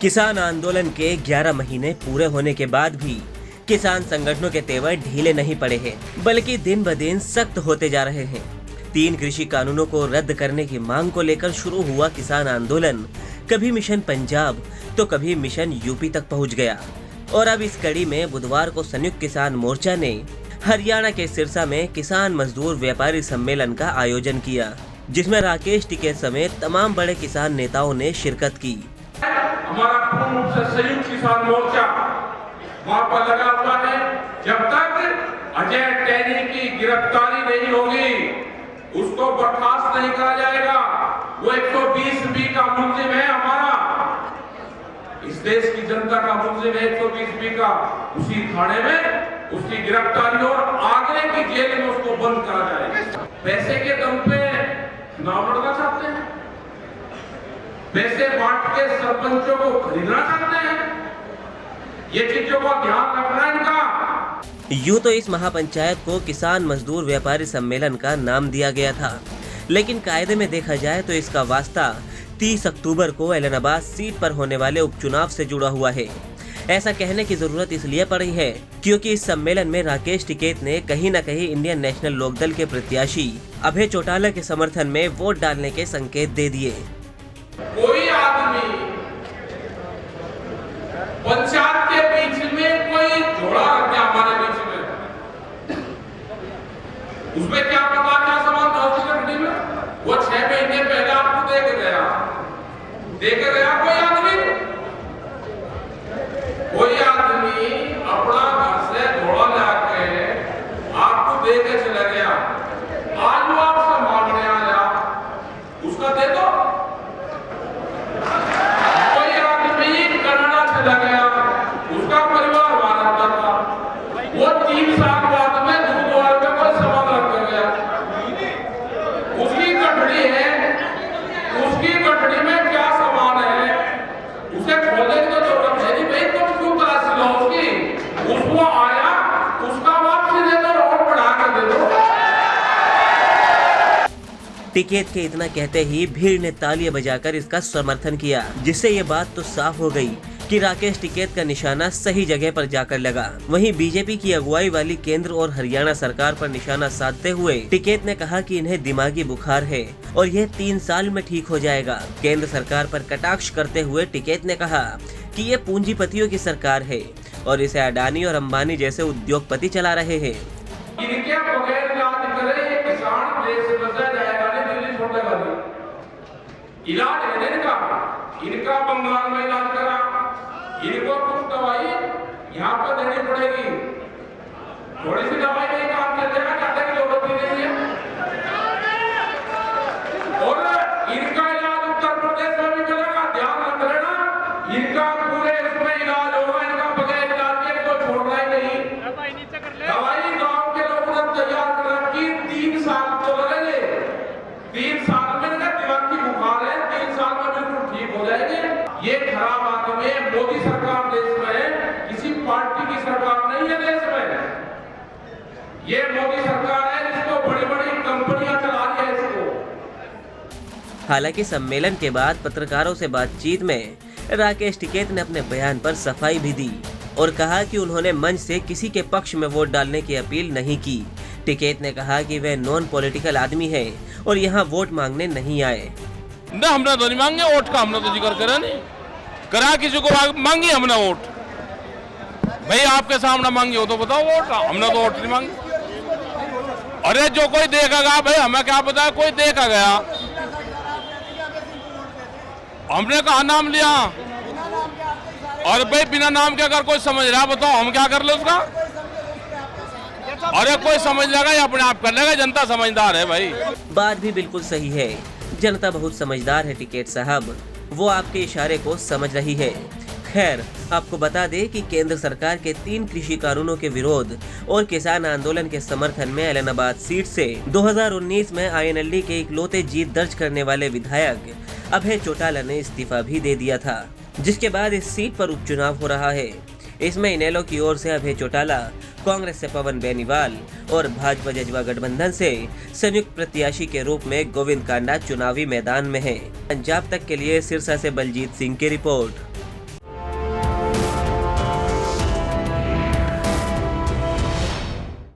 किसान आंदोलन के 11 महीने पूरे होने के बाद भी किसान संगठनों के तेवर ढीले नहीं पड़े हैं, बल्कि दिन ब दिन सख्त होते जा रहे हैं। 3 कृषि कानूनों को रद्द करने की मांग को लेकर शुरू हुआ किसान आंदोलन कभी मिशन पंजाब तो कभी मिशन यूपी तक पहुंच गया और अब इस कड़ी में बुधवार को संयुक्त किसान मोर्चा ने हरियाणा के सिरसा में किसान मजदूर व्यापारी सम्मेलन का आयोजन किया, जिसमें राकेश टिकैत समेत तमाम बड़े किसान नेताओं ने शिरकत की। हमारा पूर्ण रूप से संयुक्त किसान मोर्चा वहां पर लगा हुआ है। जब तक अजय टैनी की गिरफ्तारी नहीं होगी, उसको बर्खास्त नहीं करा जाएगा। वो 120B का मुलजिम है, हमारा इस देश की जनता का मुलजिम है 120B का। उसी थाने में उसकी गिरफ्तारी और आगरे की जेल में उसको बंद करा जाएगा। पैसे के दम पे चुनाव लड़ना चाहते हैं, पैसे बांट के सरपंचों को खरीदना चाहते हैं, ये चीजों का ध्यान रखना इनका। यूं तो इस महापंचायत को किसान मजदूर व्यापारी सम्मेलन का नाम दिया गया था, लेकिन कायदे में देखा जाए तो इसका वास्ता 30 अक्टूबर को एलनाबाद सीट पर होने वाले उपचुनाव से जुड़ा हुआ है। ऐसा कहने की जरूरत इसलिए पड़ी है क्योंकि इस सम्मेलन में राकेश टिकैत ने कहीं न कहीं इंडियन नेशनल लोकदल के प्रत्याशी अभय चौटाला के समर्थन में वोट डालने के संकेत दे दिए। कोई आदमी पंचायत के बीच में कोई जोड़ा रख दिया हमारे बीच में, उसमें क्या पता क्या सवाल था उसकी कमेटी में। वो 6 महीने पहले आपको दे के गया कोई आदमी अपना घर से घोड़ा लाके आपको दे के चला गया। आज वो आपसे मांगने आया, उसका दे दो। कोई आदमी कनाडा चला गया, उसका परिवार भारत का था, वो 3 साल बाद में गुरुद्वारे में कोई सामान रख कर गया, उसकी गठड़ी है, उसकी गठड़ी में क्या सामान है उसे खोलने की तो जरूरत है नहीं भाई। तुम क्यों तलाशी लो उसकी? उसको आया, उसका वापसी दे दो और बढ़ा कर दे दो। टिकैत के इतना कहते ही भीड़ ने तालियां बजाकर इसका समर्थन किया, जिससे ये बात तो साफ हो गई कि राकेश टिकैत का निशाना सही जगह पर जाकर लगा। वहीं बीजेपी की अगुवाई वाली केंद्र और हरियाणा सरकार पर निशाना साधते हुए टिकैत ने कहा कि इन्हें दिमागी बुखार है और यह 3 साल में ठीक हो जाएगा। केंद्र सरकार पर कटाक्ष करते हुए टिकैत ने कहा कि ये पूंजीपतियों की सरकार है और इसे अडानी और अंबानी जैसे उद्योगपति चला रहे हैं। इनके बगैर इलाज करे ये किसान देश से बचा जाएगा नहीं, दिल्ली छोड़ देगा नहीं। इलाज है इनका बंगाल में इलाज करा, इनको कुछ दवाई यहाँ पर देनी पड़ेगी। थोड़ी सी दवाई नहीं काम चलेगा, ज्यादा की जरूरत नहीं है। और इनका इलाज उत्तर प्रदेश में भी चलेगा, ध्यान रख लेना। इनका पूरे इसमें इलाज होगा, इनका बगैर इलाज के इनको छोड़ना ही नहीं। दवाई गांव के लोगों ने तैयार कर रखी, 3 साल तो लगेंगे। 3 साल में इनका दिमाग की बुखार है, 3 साल में बिल्कुल ठीक हो जाएंगे। ये खराब आदमी है। मोदी सरकार देश में किसी पार्टी की सरकार नहीं है देश में, ये मोदी सरकार है जिसको बड़ी-बड़ी कंपनियां चला रही है इसको। हालांकि सम्मेलन के बाद पत्रकारों से बातचीत में राकेश टिकैत ने अपने बयान पर सफाई भी दी और कहा कि उन्होंने मंच से किसी के पक्ष में वोट डालने की अपील नहीं की। टिकैत ने कहा कि वे नॉन पॉलिटिकल आदमी हैं और यहाँ वोट मांगने नहीं आए। ना हमने तो नहीं मांगे वोट का, हमने तो जिक्र करा नहीं करा, किसी को मांगी हमने वोट। भाई आपके सामने मांगी हो तो बताओ वोट, हमने तो वोट नहीं मांगी। अरे जो कोई देखा गया भाई, हमें क्या पता है, कोई देखा गया, हमने कहा नाम लिया। और भाई बिना नाम के अगर कोई समझ रहा बताओ हम क्या कर ले उसका? अरे कोई समझ लेगा या अपने आप कर लेगा, जनता समझदार है भाई। बात भी बिल्कुल सही है, जनता बहुत समझदार है टिकैत साहब, वो आपके इशारे को समझ रही है। खैर, आपको बता दें कि केंद्र सरकार के 3 कृषि कानूनों के विरोध और किसान आंदोलन के समर्थन में एलनाबाद सीट से 2019 में आईएनएलडी के इकलौते जीत दर्ज करने वाले विधायक अभय चौटाला ने इस्तीफा भी दे दिया था, जिसके बाद इस सीट पर उपचुनाव हो रहा है। इसमें इनेलो की ओर से अभय चौटाला, कांग्रेस से पवन बेनीवाल और भाजपा जजवा गठबंधन से संयुक्त प्रत्याशी के रूप में गोविंद कांडा चुनावी मैदान में है। पंजाब तक के लिए सिरसा से बलजीत सिंह की रिपोर्ट।